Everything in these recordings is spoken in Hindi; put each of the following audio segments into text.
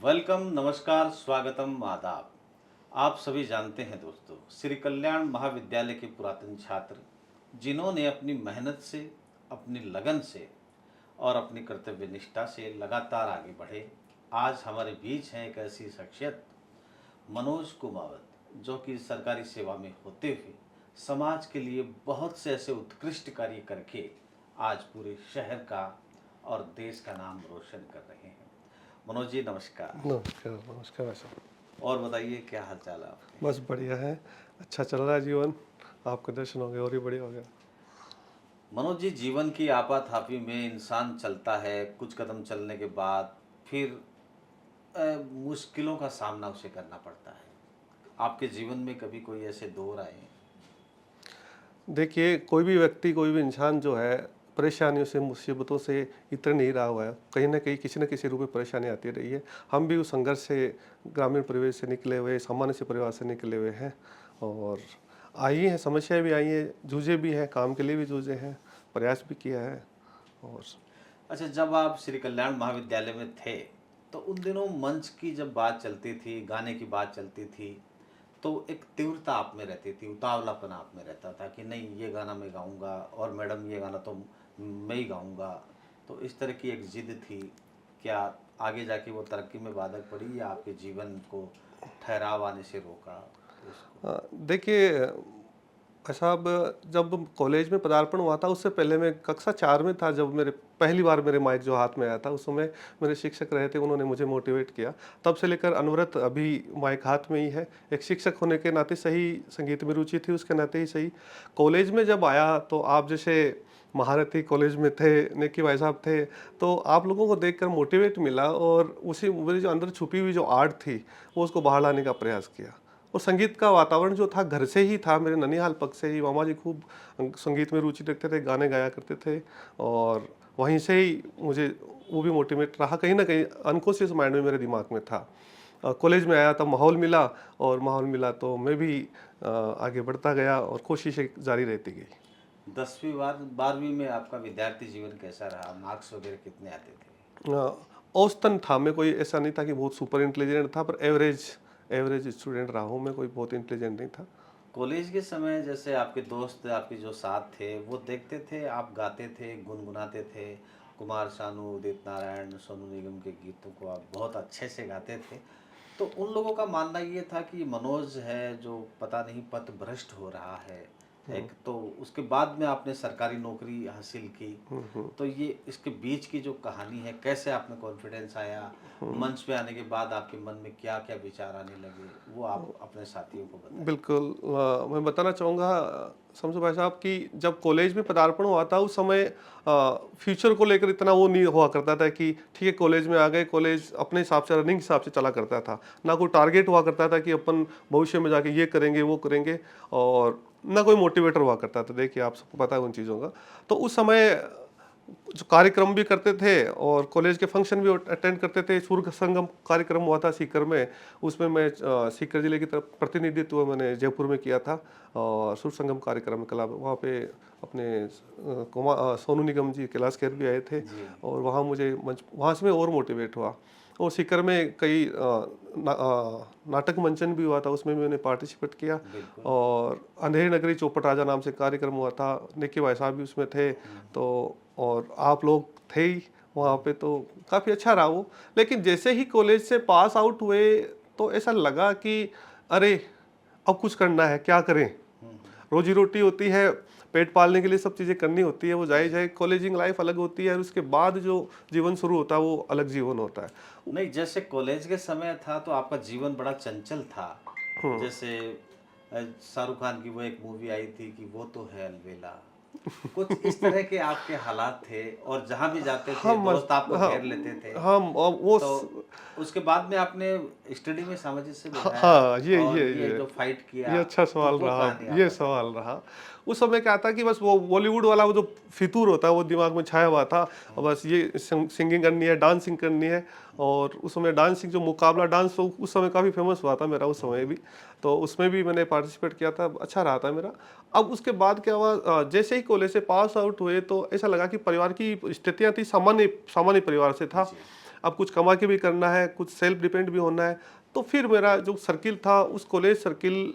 वेलकम, नमस्कार, स्वागतम, आदाब। आप सभी जानते हैं दोस्तों, श्री कल्याण महाविद्यालय के पुरातन छात्र जिन्होंने अपनी मेहनत से, अपनी लगन से और अपनी कर्तव्य निष्ठा से लगातार आगे बढ़े। आज हमारे बीच हैं एक ऐसी शख्सियत मनोज कुमावत, जो कि सरकारी सेवा में होते हुए समाज के लिए बहुत से ऐसे उत्कृष्ट कार्य करके आज पूरे शहर का और देश का नाम रोशन कर रहे हैं। मनोज जी, नमस्कार। नमस्कार नमस्कार भाई साहब। और बताइए, क्या हाल चाल है आपके? बस बढ़िया है। अच्छा चल रहा है जीवन। आपके दर्शन हो गए और भी बढ़िया हो गया। मनोज जी, जीवन की आपाधापी में इंसान चलता है, कुछ कदम चलने के बाद फिर मुश्किलों का सामना उसे करना पड़ता है। आपके जीवन में कभी कोई ऐसे दौर आए हैं? देखिए, कोई भी व्यक्ति, कोई भी इंसान जो है परेशानियों से, मुसीबतों से इतर नहीं रहा हुआ है। कहीं न कहीं किसी न किसी रूप में परेशानी आती रही है। हम भी उस संघर्ष से, ग्रामीण परिवेश से निकले हुए, सामान्य से परिवार से निकले हुए हैं और आई हैं, समस्याएँ भी आई हैं, जूझे भी हैं, काम के लिए भी जूझे हैं, प्रयास भी किया है। और अच्छा, जब आप श्री कल्याण महाविद्यालय में थे, तो उन दिनों मंच की जब बात चलती थी, गाने की बात चलती थी, तो एक तीव्रता आप में रहती थी, उतावलापन आप में रहता था कि नहीं, ये गाना मैं गाऊंगा और मैडम ये गाना तो मैं ही गाऊंगा। तो इस तरह की एक जिद थी। क्या आगे जाके वो तरक्की में बाधक पड़ी या आपके जीवन को ठहराव आने से रोका उसको? देखिए साहब, जब कॉलेज में पदार्पण हुआ था उससे पहले मैं कक्षा 4 में था, जब मेरे पहली बार मेरे माइक जो हाथ में आया था, उस समय मेरे शिक्षक रहे थे, उन्होंने मुझे मोटिवेट किया। तब से लेकर अनवरत अभी माइक हाथ में ही है। एक शिक्षक होने के नाते सही, संगीत में रुचि थी उसके नाते ही सही। कॉलेज में जब आया तो आप जैसे महारथी कॉलेज में थे, नेकी भाई साहब थे, तो आप लोगों को देखकर मोटिवेट मिला और उसी मेरी जो अंदर छुपी हुई जो आर्ट थी, वो उसको बाहर लाने का प्रयास किया। और संगीत का वातावरण जो था घर से ही था, मेरे ननिहाल पक्ष से ही मामा जी खूब संगीत में रुचि रखते थे, गाने गाया करते थे और वहीं से ही मुझे वो भी मोटिवेट रहा, कहीं ना कहीं अनकॉन्शियस माइंड में मेरे दिमाग में था। कॉलेज में आया तब माहौल मिला, और माहौल मिला तो मैं भी आगे बढ़ता गया और कोशिशें जारी रहती गई। 10वीं बार 12वीं में आपका विद्यार्थी जीवन कैसा रहा? मार्क्स वगैरह कितने आते थे? औसतन था, मैं कोई ऐसा नहीं था कि बहुत सुपर इंटेलिजेंट था, पर एवरेज एवरेज स्टूडेंट रहा हूँ मैं, कोई बहुत इंटेलिजेंट नहीं था। कॉलेज के समय जैसे आपके दोस्त आपके जो साथ थे, वो देखते थे आप गाते थे, गुनगुनाते थे, कुमार शानू, उदित नारायण, सोनू निगम के गीतों को आप बहुत अच्छे से गाते थे। तो उन लोगों का मानना ये था कि मनोज है जो पता नहीं पथ भ्रष्ट हो रहा है। एक तो उसके बाद में आपने सरकारी नौकरी हासिल की। तो ये इसके बीच की जो कहानी है, कैसे आप में कॉन्फिडेंस आया, मंच पे आने के बाद आपके मन में क्या क्या विचार आने लगे, वो आप अपने साथियों को बताएं। बिल्कुल, मैं बताना चाहूँगा समझो भाई साहब कि जब कॉलेज में पदार्पण हुआ था उस समय फ्यूचर को लेकर इतना वो नहीं हुआ करता था कि ठीक है कॉलेज में आ गए, कॉलेज अपने हिसाब से, रनिंग हिसाब से चला करता था। ना कोई टारगेट हुआ करता था कि अपन भविष्य में जाके ये करेंगे वो करेंगे, और ना कोई मोटिवेटर हुआ करता था। देखिए आप सबको पता है उन चीज़ों का। तो उस समय जो कार्यक्रम भी करते थे और कॉलेज के फंक्शन भी अटेंड करते थे। सूर्य संगम कार्यक्रम हुआ था सीकर में, उसमें मैं सीकर जिले की तरफ प्रतिनिधित्व मैंने जयपुर में किया था। और सूर्य संगम कार्यक्रम में कला वहाँ पे अपने सोनू निगम जी, कैलाश खेर भी आए थे जी। और वहाँ मुझे मंच, वहाँ से मैं और मोटिवेट हुआ। और सीकर में कई नाटक मंचन भी हुआ था, उसमें भी मैंने पार्टिसिपेट किया। बिल्कुल। और अंधेरी नगरी चौपट राजा नाम से कार्यक्रम हुआ था, निक्की भाई साहब भी उसमें थे। तो और आप लोग थे ही वहाँ पे, तो काफ़ी अच्छा रहा वो। लेकिन जैसे ही कॉलेज से पास आउट हुए तो ऐसा लगा कि अरे अब कुछ करना है, क्या करें। रोजी रोटी होती है, पेट पालने के लिए सब चीज़ें करनी होती है, वो जायज़ है। कॉलेजिंग लाइफ अलग होती है और उसके बाद जो जीवन शुरू होता है वो अलग जीवन होता है। नहीं, जैसे कॉलेज के समय था तो आपका जीवन बड़ा चंचल था। जैसे शाहरुख खान की वो एक मूवी आई थी कि वो तो है अलबेला। कुछ इस तरह के आपके हालात थे और जहाँ भी जाते थे हम दोस्त आपको घेर लेते थे। हम वो तो उसके बाद में आपने स्टडी में सामंजस्य बिठाया हाँ, और ये जो फाइट ये किया, अच्छा तो सवाल वो रहा, कहानी आप ये बताएं। सवाल रहा। उस समय क्या था कि बस वो बॉलीवुड वाला वो जो फितूर होता है वो दिमाग में छाया हुआ था। और बस ये सिंगिंग करनी है, डांसिंग करनी है। और उस समय डांसिंग जो मुकाबला डांस, तो उस समय काफ़ी फेमस हुआ था मेरा उस समय भी। तो उसमें भी मैंने पार्टिसिपेट किया था, अच्छा रहा था मेरा। अब उसके बाद क्या हुआ, जैसे ही कॉलेज से पास आउट हुए तो ऐसा लगा कि परिवार की स्थितियाँ थी, सामान्य सामान्य परिवार से था। जी। अब कुछ कमा के भी करना है, कुछ सेल्फ डिपेंड भी होना है। तो फिर मेरा जो सर्किल था उस कॉलेज सर्किल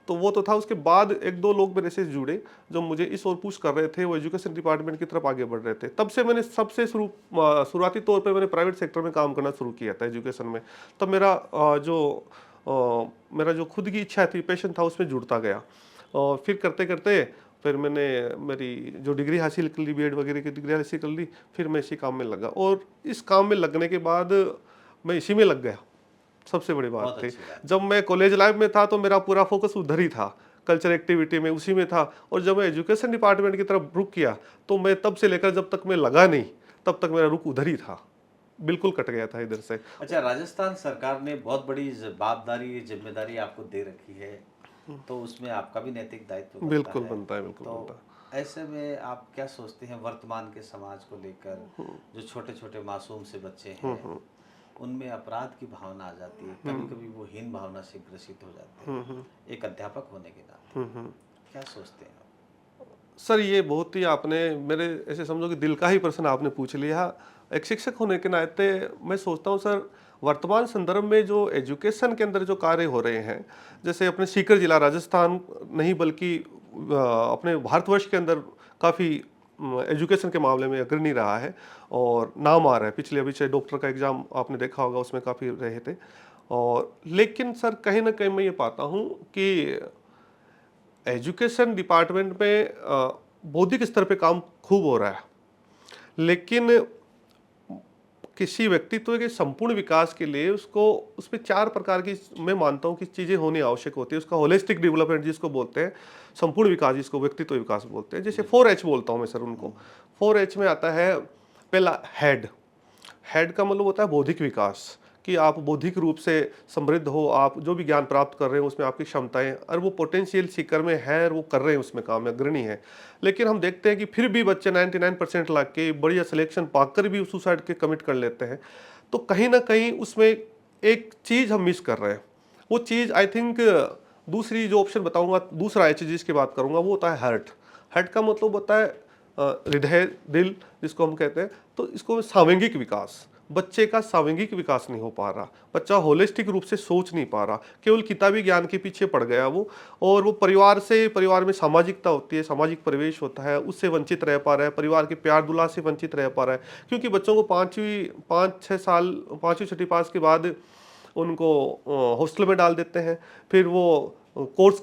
तो वो तो था, उसके बाद एक दो लोग मेरे से जुड़े जो मुझे इस ओर पुश कर रहे थे, वो एजुकेशन डिपार्टमेंट की तरफ आगे बढ़ रहे थे। तब से मैंने सबसे शुरुआती तौर पे मैंने प्राइवेट सेक्टर में काम करना शुरू किया था एजुकेशन में। तब मेरा जो खुद की इच्छा थी, पैशन था, उसमें जुड़ता गया। और फिर करते करते फिर मैंने मेरी जो डिग्री हासिल कर ली, बीएड वगैरह की डिग्री हासिल कर ली, फिर मैं इसी काम में लगा और इस काम में लगने के बाद मैं इसी में लग गया। सबसे बड़ी बात बहुत थी, अच्छी बात। जब मैं कॉलेज लाइफ में था तो मेरा पूरा फोकस उधर ही था, कल्चर एक्टिविटी में, उसी में था। और जब मैं एजुकेशन डिपार्टमेंट की तरफ रुक किया तो मैं तब से लेकर जब तक मैं लगा नहीं तब तक मेरा रुख उधर ही था, बिल्कुल कट गया था इधर से। अच्छा, राजस्थान सरकार ने बहुत बड़ी जवाबदारी जिम्मेदारी आपको दे रखी है, तो उसमें आपका भी नैतिक दायित्व बनता बिल्कुल है। बनता है, बिल्कुल तो बनता है। ऐसे में आप क्या सोचते हैं वर्तमान के समाज को लेकर, जो छोटे छोटे मासूम से बच्चे हैं उनमें अपराध की भावना आ जाती है, कभी कभी वो हीन भावना से ग्रसित हो जाते हैं, एक अध्यापक होने के नाते क्या सोचते हैं आप? सर ये बहुत ही आपने मेरे ऐसे समझो कि दिल का ही प्रश्न आपने पूछ लिया। एक शिक्षक होने के नाते मैं सोचता हूँ सर, वर्तमान संदर्भ में जो एजुकेशन के अंदर जो कार्य हो रहे हैं, जैसे अपने सीकर जिला राजस्थान नहीं बल्कि अपने भारतवर्ष के अंदर काफ़ी एजुकेशन के मामले में अग्रणी रहा है और नाम आ रहा है। पिछले अभी से डॉक्टर का एग्ज़ाम आपने देखा होगा, उसमें काफ़ी रहे थे। और लेकिन सर कहीं ना कहीं मैं ये पाता हूँ कि एजुकेशन डिपार्टमेंट में बौद्धिक स्तर पे काम खूब हो रहा है, लेकिन किसी व्यक्तित्व के संपूर्ण विकास के लिए उसको उसमें 4 प्रकार की मैं मानता हूँ कि चीज़ें होनी आवश्यक होती है। उसका होलिस्टिक डेवलपमेंट जिसको बोलते हैं, संपूर्ण विकास जिसको व्यक्तित्व विकास बोलते हैं। जैसे 4H बोलता हूँ मैं सर उनको। 4H में आता है पहला हेड। हेड का मतलब होता है बौद्धिक विकास, कि आप बौद्धिक रूप से समृद्ध हो, आप जो भी ज्ञान प्राप्त कर रहे हैं उसमें आपकी क्षमताएं और वो पोटेंशियल सीकर में है और वो कर रहे हैं, उसमें काम में अग्रणी है। लेकिन हम देखते हैं कि फिर भी बच्चे 99% ला के बढ़िया सिलेक्शन पाकर भी सुसाइड के कमिट कर लेते हैं। तो कहीं ना कहीं उसमें एक चीज़ हम मिस कर रहे हैं। वो चीज़ आई थिंक दूसरी जो ऑप्शन बताऊंगा, दूसरा एच जिसकी बात करूंगा वो होता है हर्ट। हर्ट का मतलब होता है हृदय, दिल जिसको हम कहते हैं। तो इसको सामंगिक विकास, बच्चे का सामंगिक विकास नहीं हो पा रहा, बच्चा होलिस्टिक रूप से सोच नहीं पा रहा, केवल किताबी ज्ञान के पीछे पड़ गया वो। और वो परिवार में सामाजिकता होती है, सामाजिक परिवेश होता है, उससे वंचित रह पा रहा है, परिवार के प्यार दुलार से वंचित रह पा रहा है। क्योंकि बच्चों को 5-6 साल 5वीं 6ठी पास के बाद उनको हॉस्टल में डाल देते हैं, फिर वो कोर्स,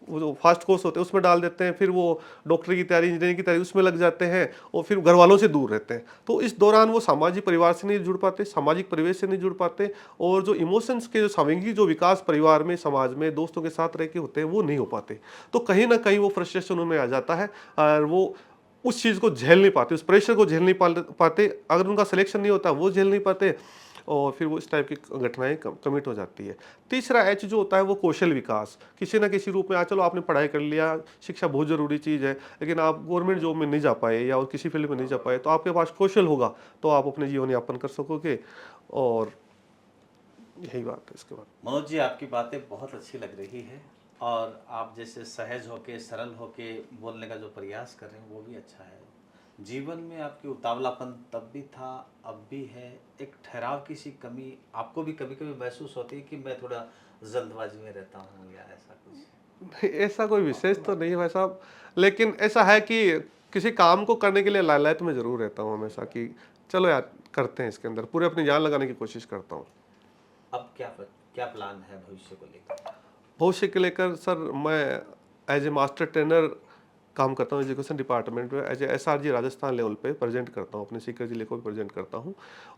वो जो फास्ट कोर्स होते हैं उसमें डाल देते हैं, फिर वो डॉक्टर की तैयारी, इंजीनियरिंग की तैयारी उसमें लग जाते हैं और फिर घर वालों से दूर रहते हैं। तो इस दौरान वो सामाजिक परिवार से नहीं जुड़ पाते, सामाजिक परिवेश से नहीं जुड़ पाते, और जो इमोशंस के जो सामंगिक जो विकास परिवार में, समाज में, दोस्तों के साथ रह के होते हैं वो नहीं हो पाते। तो कहीं ना कहीं वो फ्रस्ट्रेशन उनमें आ जाता है और वो उस चीज़ को झेल नहीं पाते, उस प्रेशर को झेल नहीं पाते। अगर उनका सिलेक्शन नहीं होता वो झेल नहीं पाते और फिर वो इस टाइप की घटनाएं कमिट हो जाती है। तीसरा एच जो होता है वो कौशल विकास, किसी ना किसी रूप में चलो आपने पढ़ाई कर लिया, शिक्षा बहुत ज़रूरी चीज़ है, लेकिन आप गवर्नमेंट जॉब में नहीं जा पाए या और किसी फील्ड में नहीं जा पाए, तो आपके पास कौशल होगा तो आप अपने जीवन यापन कर सकोगे। और यही बात है इसके बाद। मनोज जी, आपकी बातें बहुत अच्छी लग रही है और आप जैसे सहज होके, सरल होके बोलने का जो प्रयास कर रहे हैं वो भी अच्छा है। जीवन में आपकी उतावलापन तब भी था, अब भी है, एक ठहराव की सी कमी आपको भी कभी कभी महसूस होती है कि मैं थोड़ा जल्दबाजी में रहता हूँ या ऐसा कुछ? नहीं, ऐसा कोई विशेष तो नहीं है भाई साहब, लेकिन ऐसा है कि किसी काम को करने के लिए लालच में जरूर रहता हूँ हमेशा, कि चलो यार करते हैं, इसके अंदर पूरे अपनी जान लगाने की कोशिश करता हूँ। अब क्या प्लान है भविष्य को लेकर? भविष्य के लेकर सर मैं एज ए मास्टर ट्रेनर काम करता हूँ एजुकेशन डिपार्टमेंट में, as a SRG Rajasthan level पे प्रेजेंट करता हूँ, अपने सीकर जिले को भी प्रेजेंट करता हूँ।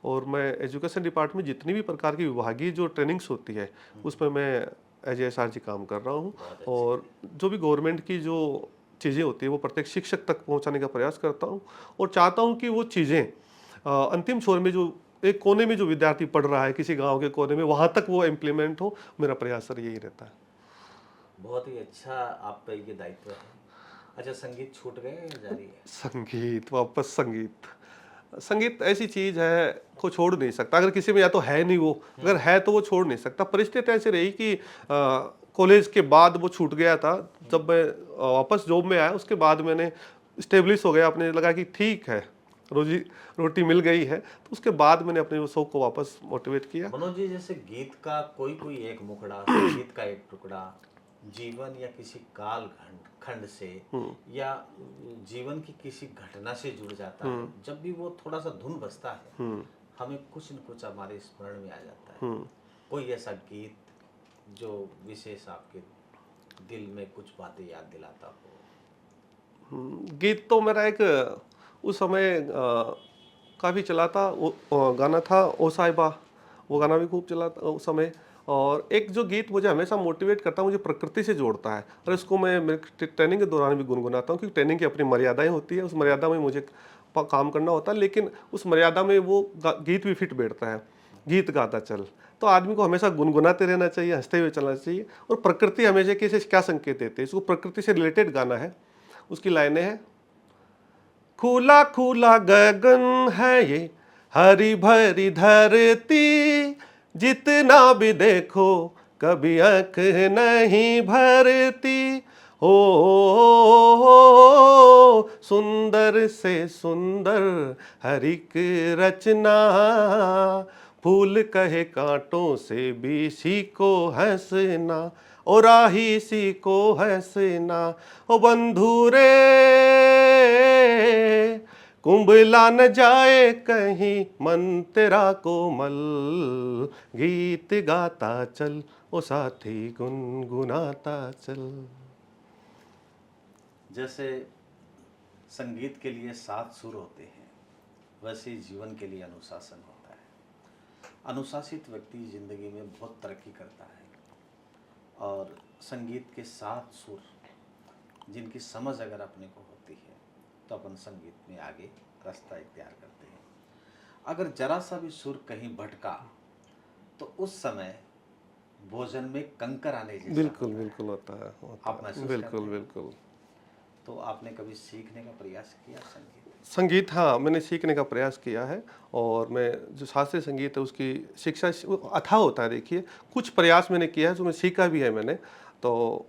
और मैं एजुकेशन डिपार्टमेंट में जितनी भी प्रकार की विभागीय जो ट्रेनिंग्स होती है उसमें मैं एज ए SRG काम कर रहा हूँ। और जो भी गवर्नमेंट की जो चीज़ें होती है वो प्रत्येक शिक्षक तक पहुँचाने का प्रयास करता हूँ और चाहता हूँ कि वो चीज़ें अंतिम छोर में जो एक कोने में जो विद्यार्थी पढ़ रहा है किसी गांव के कोने में, वहाँ तक वो इम्प्लीमेंट हो। मेरा प्रयास सर यही रहता है। बहुत ही अच्छा आप पे ये दायित्व है। अच्छा, संगीत छूट गए या जारी है? संगीत, वापस संगीत। संगीत ऐसी चीज है को छोड़ नहीं सकता, अगर किसी में या तो है नहीं वो, अगर है तो वो छोड़ नहीं सकता। परिस्थिति ऐसी रही कि कॉलेज के बाद वो छूट गया था। जब मैं वापस जॉब में आया उसके बाद मैंने स्टेब्लिश हो गया, अपने लगा कि ठीक है रोजी रोटी मिल गई है। तो उसके बाद मैंने अपने वो शौक को वापस मोटिवेट किया। मनोज जी, जैसे गीत का कोई कोई एक मुखड़ा, संगीत का एक टुकड़ा जीवन या किसी काल खंड से या जीवन की किसी घटना से जुड़ जाता है, जब भी वो थोड़ा सा धुन बजता है हमें कुछ न कुछ हमारे स्मरण में आ जाता है। कोई ऐसा गीत जो विशेष आपके दिल में कुछ बातें याद दिलाता हो? गीत तो मेरा एक उस समय काफ़ी चला था, वो गाना था ओ साहिबा, वो गाना भी खूब चला था उस समय। और एक जो गीत मुझे हमेशा मोटिवेट करता है, मुझे प्रकृति से जोड़ता है, और इसको मैं मेरे ट्रेनिंग के दौरान भी गुनगुनाता हूँ, क्योंकि ट्रेनिंग की अपनी मर्यादाएं होती है, उस मर्यादा में मुझे काम करना होता है, लेकिन उस मर्यादा में वो गीत भी फिट बैठता है। गीत गाता चल, तो आदमी को हमेशा गुनगुनाते रहना चाहिए, हंसते हुए चलना चाहिए। और प्रकृति हमेशा कैसे क्या संकेत देते हैं, इसको प्रकृति से रिलेटेड गाना है। उसकी लाइनें हैं, खुला खुला गगन है ये, हरी भरी धरती, जितना भी देखो कभी आंख नहीं भरती। सुंदर से सुंदर हर एक रचना, फूल कहे कांटों से भी सीखो हंसना, और राही सीखो हंसना। ओ बंधु रे, कुंभला न जाए कहीं मन तेरा कोमल, गीत गाता चल ओ साथी गुनगुनाता चल। जैसे संगीत के लिए 7 सुर होते हैं, वैसे ही जीवन के लिए अनुशासन होता है। अनुशासित व्यक्ति जिंदगी में बहुत तरक्की करता है, और संगीत के 7 सुर जिनकी समझ अगर अपने को होती है तो अपन संगीत में आगे रास्ता इख्तियार करते हैं। अगर जरा सा भी सुर कहीं भटका तो उस समय भोजन में कंकर आने जैसा बिल्कुल होता है। बिल्कुल होता है, आप महसूस करते बिल्कुल हैं? बिल्कुल। तो आपने कभी सीखने का प्रयास किया संगीत? संगीत, हाँ, मैंने सीखने का प्रयास किया है। और मैं जो शास्त्रीय संगीत है उसकी शिक्षा वो अथाह होता है। देखिए, कुछ प्रयास मैंने किया है, जो मैं सीखा भी है मैंने। तो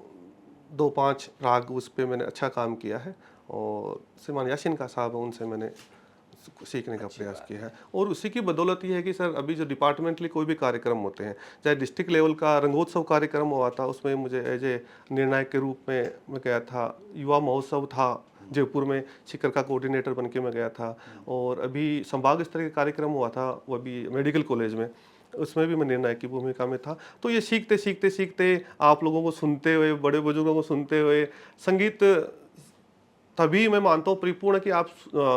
2-5 राग उस पे मैंने अच्छा काम किया है, और श्रीमान यासीन का साहब है, उनसे मैंने सीखने का अच्छी प्रयास बात किया है। और उसी की बदौलत ये है कि सर, अभी जो डिपार्टमेंटली कोई भी कार्यक्रम होते हैं, चाहे डिस्ट्रिक्ट लेवल का रंगोत्सव कार्यक्रम हुआ था, उसमें मुझे एज ए निर्णायक के रूप में मैं गया था। युवा महोत्सव था जयपुर में, शिखर का कोऑर्डिनेटर बन के मैं गया था। और अभी संभाग स्तर का कार्यक्रम हुआ था, वो अभी मेडिकल कॉलेज में, उसमें भी मैं निर्णायक की भूमिका में था। तो ये सीखते सीखते सीखते, आप लोगों को सुनते हुए, बड़े बुजुर्गों को सुनते हुए, संगीत तभी मैं मानता हूँ परिपूर्ण कि आप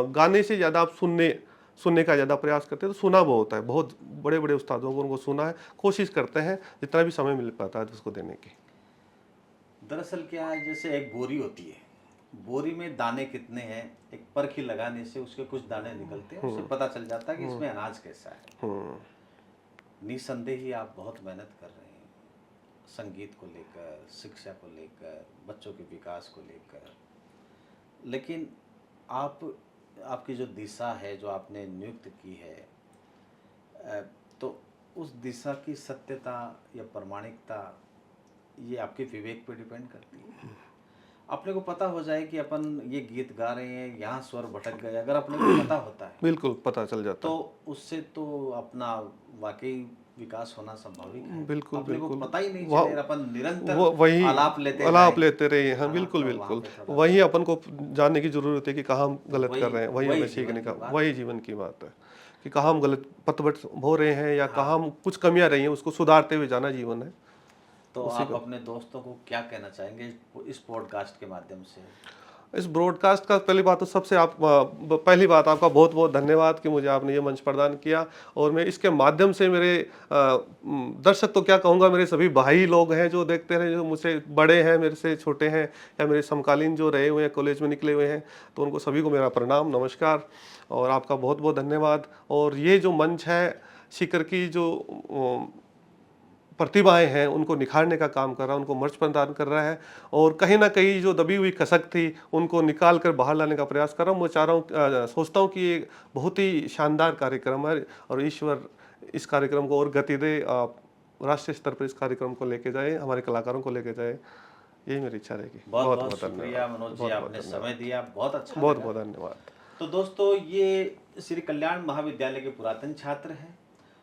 गाने से ज़्यादा आप सुनने का ज़्यादा प्रयास करते हैं। तो सुना बहुत है, बहुत बड़े बड़े उस्तादों को, उनको सुना है, कोशिश करते हैं जितना भी समय मिल पाता है उसको देने की। दरअसल क्या है, जैसे एक बोरी होती है, बोरी में दाने कितने हैं, एक परखी लगाने से उसके कुछ दाने निकलते हैं, उससे पता चल जाता है कि इसमें अनाज कैसा है। निसंदेह ही आप बहुत मेहनत कर रहे हैं संगीत को लेकर, शिक्षा को लेकर, बच्चों के विकास को लेकर। लेकिन आपकी जो दिशा है, जो आपने नियुक्त की है, तो उस दिशा की सत्यता या प्रामाणिकता ये आपके विवेक पे डिपेंड करती है। अपने को पता हो जाए कि अपन ये गीत गा रहे हैं, यहाँ स्वर भटक गए, अगर अपने को पता होता है बिल्कुल पता चल जाता है। तो उससे तो अपना वाकई विकास होना संभाविक है। बिल्कुल अपने को बिल्कुल। पता ही नहीं वह- चले, अपन निरंतर वही आलाप लेते आलाप जाएं। लेते रहे हैं। हाँ, हाँ, बिल्कुल तो वहाँ बिल्कुल। पे थोड़ा वही अपन को जानने की जरूरत है कि कहाँ हम गलत कर रहे हैं, वही वही हमें जीवन सीखने की का, बात वही है। जीवन की बात है कि कहाँ हम गलत पथभट हो रहे हैं, या कहाँ हाँ, हम कुछ कमियां रही हैं, उसको सुधारते हुए जाना जीवन है। तो उसी आप का अपने दोस्तों को क्या कहना चाहेंगे इस पॉडकास्ट के माध्यम से? इस ब्रॉडकास्ट का पहली बात तो सबसे पहली बात आपका बहुत बहुत धन्यवाद कि मुझे आपने ये मंच प्रदान किया। और मैं इसके माध्यम से मेरे दर्शक तो क्या कहूँगा, मेरे सभी भाई लोग हैं जो देखते रहे, जो मुझसे बड़े हैं, मेरे से छोटे हैं, या मेरे समकालीन जो रहे हुए हैं, कॉलेज में निकले हुए हैं, तो उनको सभी को मेरा प्रणाम, नमस्कार, और आपका बहुत बहुत धन्यवाद। और ये जो मंच है, शिखर की जो प्रतिभाएं हैं, उनको निखारने का काम कर रहा है, उनको मंच प्रदान कर रहा है, और कहीं ना कहीं जो दबी हुई कसक थी उनको निकाल कर बाहर लाने का प्रयास कर रहा हूँ। मैं चाह रहा हूँ, सोचता हूँ कि ये बहुत ही शानदार कार्यक्रम है, और ईश्वर इस कार्यक्रम को और गति दे, आप राष्ट्रीय स्तर पर इस कार्यक्रम को लेके जाए, हमारे कलाकारों को लेके जाए, यही मेरी इच्छा रहेगी। बहुत बहुत बहुत बहुत शुक्रिया धन्यवाद। मनोज जी, बहुत बहुत आपने धन्यवाद। समय दिया, बहुत अच्छा बहुत लगा। बहुत धन्यवाद। तो दोस्तों ये श्री कल्याण महाविद्यालय के पुरातन छात्र हैं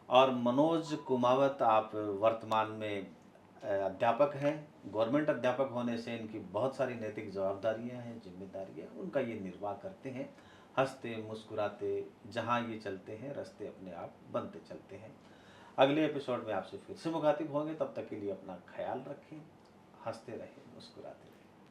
और मनोज कुमावत आप वर्तमान में अध्यापक हैं। गवर्नमेंट अध्यापक होने से इनकी बहुत सारी नैतिक जवाबदारियां हैं, जिम्मेदारियां, उनका ये निर्वाह करते हैं। हंसते मुस्कुराते जहां ये चलते हैं रास्ते अपने आप बनते चलते हैं। अगले एपिसोड में आपसे फिर से मुखातिब होंगे, तब तक के लिए अपना ख्याल रखें, हंसते रहें, मुस्कुराते रहें।